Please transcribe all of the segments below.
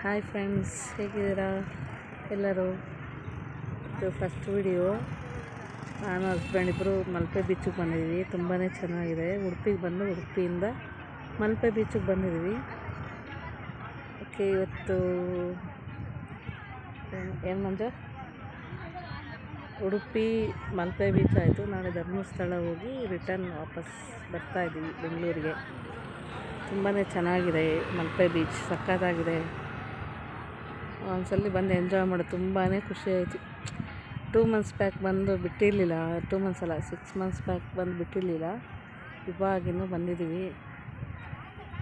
Hi friends, ಹೇಗಿದ್ದೀರಾ ಎಲ್ಲರೂ? ಇದು ಫಸ್ಟ್ ವಿಡಿಯೋ. ನಾನು ಹಸ್ಬೆಂಡ್ ಇಬ್ಬರು ಮಲ್ಪೆ ಬೀಚಿಗೆ ಬಂದಿದ್ದೀವಿ. ತುಂಬಾ ಚೆನ್ನಾಗಿದೆ. ಉಡುಪಿಯಿಂದ ಮಲ್ಪೆ ಬೀಚಿಗೆ ಬಂದಿದ್ದೀವಿ. ಓಕೆ, ಇವತ್ತು ಏನು ಮಂಜು, ಉಡುಪಿ ಮಲ್ಪೆ ಬೀಚ್ ಆಯಿತು. ನಾಳೆ ಧರ್ಮಸ್ಥಳ ಹೋಗಿ ರಿಟರ್ನ್ ವಾಪಸ್ ಬರ್ತಾಯಿದ್ದೀವಿ ಬೆಂಗಳೂರಿಗೆ. ತುಂಬಾ ಚೆನ್ನಾಗಿದೆ ಮಲ್ಪೆ ಬೀಚ್, ಸಕ್ಕತ್ತಾಗಿದೆ. ಒಂದ್ಸಲ ಬಂದು ಎಂಜಾಯ್ ಮಾಡೋದು ತುಂಬಾ ಖುಷಿ ಆಯಿತು. 2 months ಬ್ಯಾಕ್ ಬಂದು ಬಿಟ್ಟಿರಲಿಲ್ಲ. 2 months ಅಲ್ಲ, 6 months ಬ್ಯಾಕ್ ಬಂದು ಬಿಟ್ಟಿರಲಿಲ್ಲ. ಇವಾಗಿನ್ನೂ ಬಂದಿದ್ದೀವಿ.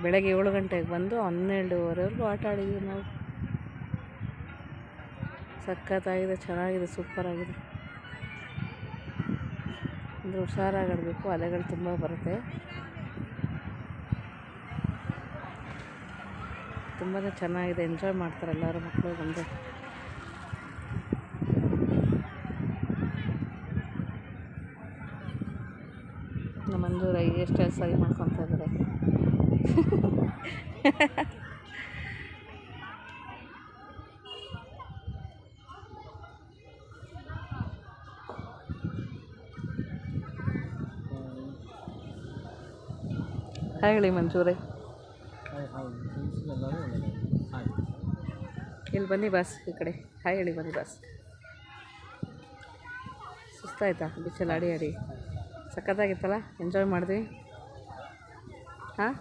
ಬೆಳಗ್ಗೆ 7 ಗಂಟೆಗೆ ಬಂದು 12:30ವರೆಗೂ ಆಟ ಆಡಿದ್ದೀವಿ ನಾವು. ಸಕ್ಕತ್ತಾಗಿದೆ, ಚೆನ್ನಾಗಿದೆ, ಸೂಪರಾಗಿದೆ. ಅಂದರೆ ಹುಷಾರಾಗಿಡಬೇಕು, ಅಲೆಗಳು ತುಂಬ ಬರುತ್ತೆ. ತುಂಬಾ ಚೆನ್ನಾಗಿದೆ, ಎಂಜಾಯ್ ಮಾಡ್ತಾರೆ ಎಲ್ಲರೂ ಮಕ್ಕಳು ಬಂದು. ನಮ್ಮ ಮಂಜೂರ ಎಷ್ಟು ಸರಿ ಮಾಡ್ಕೊತಾ ಇದ್ದಾರೆ. ಹಾಯ್ ಹೇಳಿ ಮಂಜೂರೇ. ಇಲ್ಲಿ ಬನ್ನಿ ಬಾಸ್, ಈ ಕಡೆ ಹಾಯ್ ಹೇಳಿ ಬನ್ನಿ ಬಾಸ್. ಸುಸ್ತಾಯ್ತಾ ಬೀಚಲ್ಲಿ ಆಡಿ? ಸಕ್ಕತ್ತಾಗಿತ್ತಲ್ಲ, ಎಂಜಾಯ್ ಮಾಡಿದ್ವಿ. ಹಾಂ,